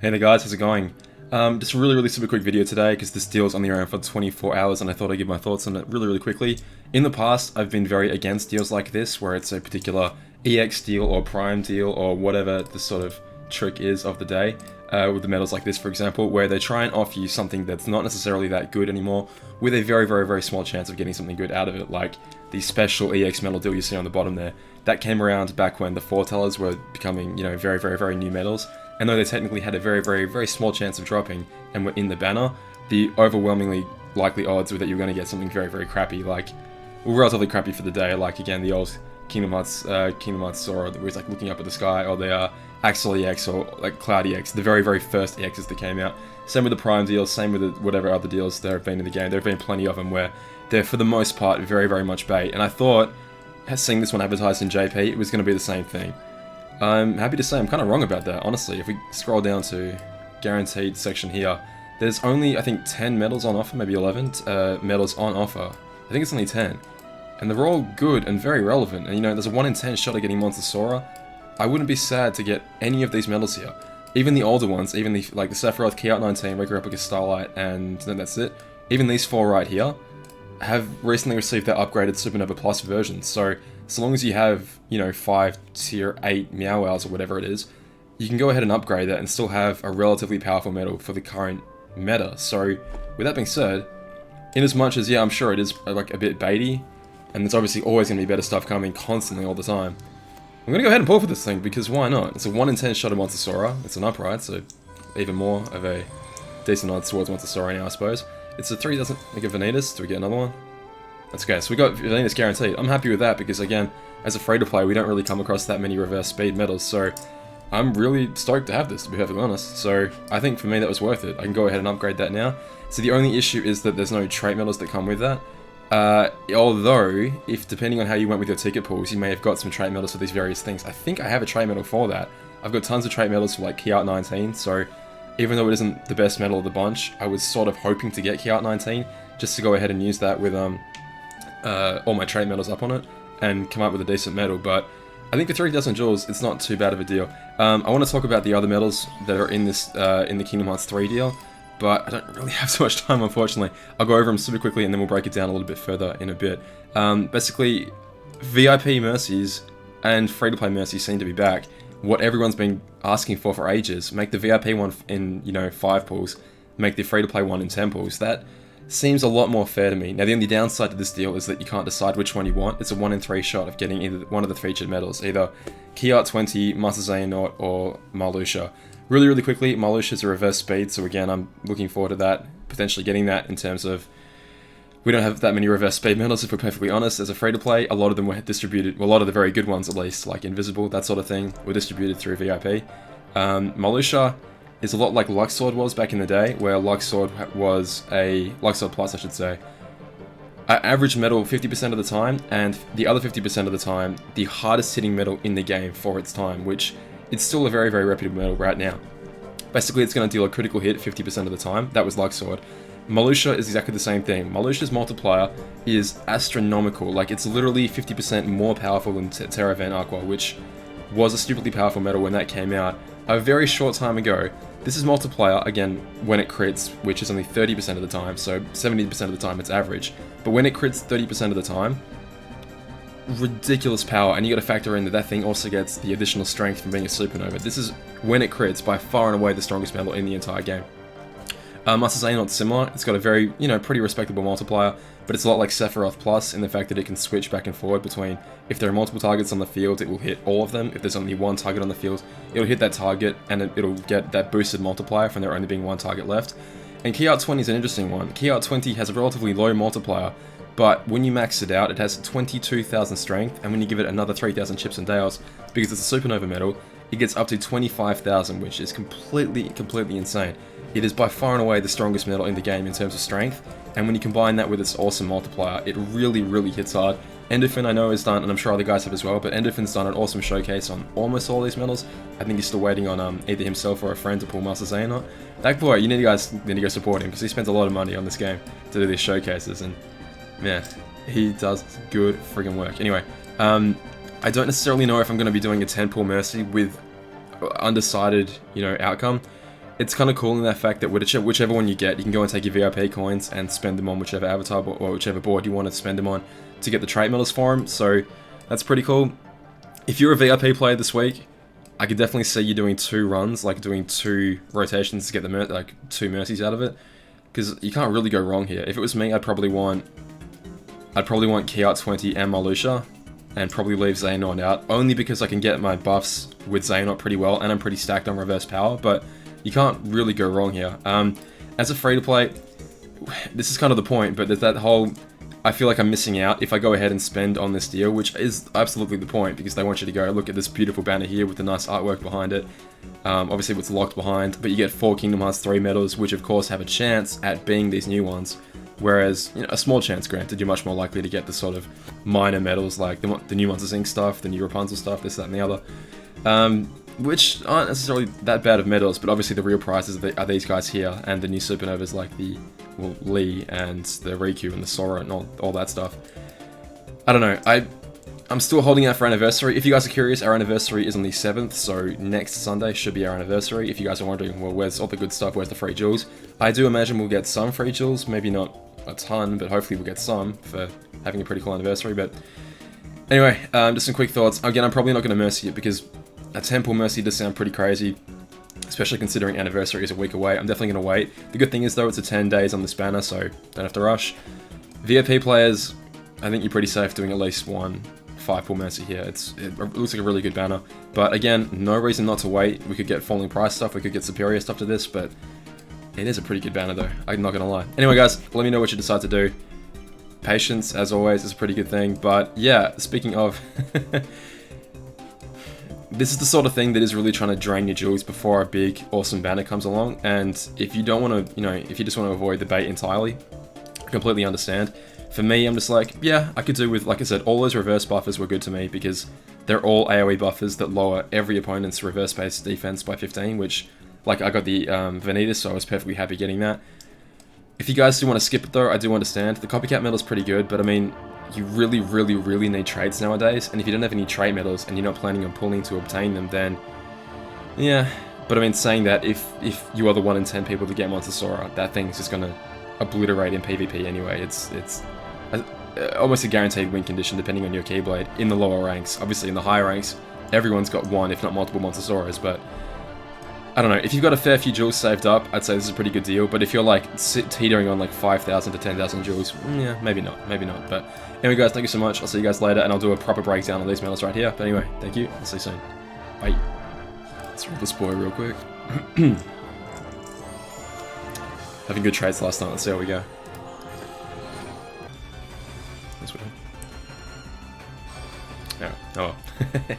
Hey there guys, how's it going? Just a really super quick video today because this deal's only around for 24 hours and I thought I'd give my thoughts on it really quickly. In the past, I've been very against deals like this where it's a particular EX deal or Prime deal or whatever the sort of trick is of the day with the medals like this, for example, where they try and offer you something that's not necessarily that good anymore with a very small chance of getting something good out of it, like the special EX medal deal you see on the bottom there. That came around back when the foretellers were becoming, very new medals. And though they technically had a very small chance of dropping and were in the banner, the overwhelmingly likely odds were that you were going to get something very crappy, like, well, relatively crappy for the day, like, again, the old Kingdom Hearts Sora, where he's, like, looking up at the sky, or the Axel EX, or, like, Cloud EX, the very first EXs that came out. Same with the Prime deals, same with the whatever other deals there have been in the game. There have been plenty of them where they're, for the most part, very much bait. And I thought, seeing this one advertised in JP, it was going to be the same thing. I'm happy to say I'm kind of wrong about that, honestly. If we scroll down to guaranteed section here, there's only, I think, 10 medals on offer, maybe 11 medals on offer. I think it's only 10. And they're all good and very relevant. And, there's a 1 in 10 shot of getting Monster Sora. I wouldn't be sad to get any of these medals here. Even the older ones, even the Sephiroth, KHIII 19, Regular Replica Starlight, and then that's it. Even these 4 right here have recently received their upgraded SuperNova Plus version. So long as you have, 5 tier 8 Meow Wows or whatever it is, you can go ahead and upgrade that and still have a relatively powerful medal for the current meta. So, with that being said, in as much as, yeah, I'm sure it is like a bit baity, and there's obviously always going to be better stuff coming constantly all the time, I'm going to go ahead and pull for this thing, because why not? It's a 1 in 10 shot of Monster Sora, it's an upright, so even more of a decent odds towards Monster Sora now, I suppose. It's a 3, doesn't make a Vanitas. Do we get another one? That's okay, so we got Vanitas guaranteed. I'm happy with that because, again, as a free-to-play, we don't really come across that many reverse speed medals, so I'm really stoked to have this, to be perfectly honest. So I think for me that was worth it. I can go ahead and upgrade that now. So the only issue is that there's no trait medals that come with that. Although, if depending on how you went with your ticket pools, you may have got some trait medals for these various things. I think I have a trait medal for that. I've got tons of trait medals for like KHIII 19, so even though it isn't the best medal of the bunch, I was sort of hoping to get KHIII 19 just to go ahead and use that with all my trait medals up on it and come up with a decent medal. But I think for 3,000 jewels, it's not too bad of a deal. I want to talk about the other medals that are in this in the Kingdom Hearts 3 deal, but I don't really have too much time, unfortunately. I'll go over them super quickly and then we'll break it down a little bit further in a bit. Basically, VIP Mercies and free-to-play Mercies seem to be back. What everyone's been asking for ages, make the VIP one in, 5 pools, make the free-to-play one in 10 pools. That seems a lot more fair to me. Now, the only downside to this deal is that you can't decide which one you want. It's a 1 in 3 shot of getting either one of the featured medals, either KHIII 20, Master Xehanort, or Marluxia. Really quickly, Marluxia's a reverse speed, so again, I'm looking forward to that, potentially getting that in terms of we don't have that many reverse speed medals, if we're perfectly honest. As a free-to-play, a lot of them were distributed, well, a lot of the very good ones at least, like Invisible, that sort of thing, were distributed through VIP. Marluxia is a lot like Luxord was back in the day, where Luxord was a Luxord Plus, I should say. Average medal 50% of the time, and the other 50% of the time, the hardest hitting medal in the game for its time, which it's still a very reputable medal right now. Basically, it's going to deal a critical hit 50% of the time. That was Luxord. Marluxia is exactly the same thing. Marluxia's multiplier is astronomical. Like, it's literally 50% more powerful than Terra Van Aqua, which was a stupidly powerful medal when that came out a very short time ago. This is multiplier, again, when it crits, which is only 30% of the time, so 70% of the time it's average. But when it crits 30% of the time, ridiculous power, and you gotta factor in that that thing also gets the additional strength from being a supernova. This is, when it crits, by far and away the strongest medal in the entire game. Master Xehanort's similar. It's got a very, pretty respectable multiplier, but it's a lot like Sephiroth Plus in the fact that it can switch back and forward between, if there are multiple targets on the field, it will hit all of them. If there's only one target on the field, it'll hit that target, and it'll get that boosted multiplier from there only being one target left. And KHIII 20 is an interesting one. KHIII 20 has a relatively low multiplier, but when you max it out, it has 22,000 strength, and when you give it another 3,000 chips and dales, because it's a supernova medal, it gets up to 25,000, which is completely insane. It is by far and away the strongest medal in the game in terms of strength, and when you combine that with its awesome multiplier, it really hits hard. Endorphin, I know, has done, and I'm sure other guys have as well, but Endorphin's done an awesome showcase on almost all these medals. I think he's still waiting on either himself or a friend to pull Master Xehanort. That boy, you guys need to go support him, because he spends a lot of money on this game to do these showcases, and man, he does good friggin' work. Anyway, I don't necessarily know if I'm going to be doing a 10 pull Mercy with undecided, outcome. it's kind of cool in that fact that whichever one you get, you can go and take your VIP coins and spend them on whichever avatar or whichever board you want to spend them on to get the trait medals for them. So that's pretty cool. If you're a VIP player this week, I could definitely see you doing 2 runs, like doing 2 rotations to get the 2 mercies out of it, because you can't really go wrong here. If it was me, I'd probably want KHIII 20 and Marluxia, and probably leave Xehanort out, only because I can get my buffs with Xehanort pretty well, and I'm pretty stacked on reverse power, but you can't really go wrong here. As a free-to-play, this is kind of the point, but there's that whole, I feel like I'm missing out if I go ahead and spend on this deal, which is absolutely the point, because they want you to go, look at this beautiful banner here with the nice artwork behind it. Obviously it's locked behind, but you get 4 Kingdom Hearts 3 medals, which of course have a chance at being these new ones. Whereas, you know, a small chance granted, you're much more likely to get the sort of minor medals like the new Monsters Inc. stuff, the new Rapunzel stuff, this, that, and the other. Which aren't necessarily that bad of medals, but obviously the real prizes are these guys here, and the new SuperNovas like the Lee and the Riku and the Sora and all that stuff. I don't know, I'm still holding out for anniversary. If you guys are curious, our anniversary is on the 7th, so next Sunday should be our anniversary. If you guys are wondering, well, where's all the good stuff, where's the free jewels? I do imagine we'll get some free jewels, maybe not a ton, but hopefully we'll get some for having a pretty cool anniversary. But anyway, just some quick thoughts. Again, I'm probably not going to Mercy it, because a Temple Mercy does sound pretty crazy, especially considering anniversary is a week away. I'm definitely going to wait. The good thing is, though, it's a 10 days on this banner, so don't have to rush. VIP players, I think you're pretty safe doing at least one 5-pull Mercy here. It looks like a really good banner. But again, no reason not to wait. We could get falling price stuff, we could get superior stuff to this, but it is a pretty good banner though, I'm not gonna lie. Anyway guys, let me know what you decide to do. Patience, as always, is a pretty good thing. But yeah, speaking of... this is the sort of thing that is really trying to drain your jewels before a big, awesome banner comes along. And if you don't want to, you know, if you just want to avoid the bait entirely, I completely understand. For me, I'm just like, yeah, I could do with, like I said, all those reverse buffers were good to me, because they're all AoE buffers that lower every opponent's reverse-based defense by 15, which, like, I got the Vanitas, so I was perfectly happy getting that. If you guys do want to skip it though, I do understand. The copycat medal's pretty good, but I mean, you really, really, really need traits nowadays, and if you don't have any trait medals and you're not planning on pulling to obtain them, then yeah. But I mean, saying that, if you are the 1 in 10 people to get Monster Sora, that thing's just gonna obliterate in PvP anyway. It's almost a guaranteed win condition depending on your Keyblade in the lower ranks. Obviously in the higher ranks, everyone's got 1 if not multiple Monster Soras, but I don't know, if you've got a fair few jewels saved up, I'd say this is a pretty good deal, but if you're like teetering on like 5,000 to 10,000 jewels, yeah, maybe not. But anyway guys, thank you so much, I'll see you guys later, and I'll do a proper breakdown on these medals right here. But anyway, thank you, I'll see you soon. Bye. Let's roll this boy real quick. Having good trades last night, let's see how we go. This way. Yeah, oh well.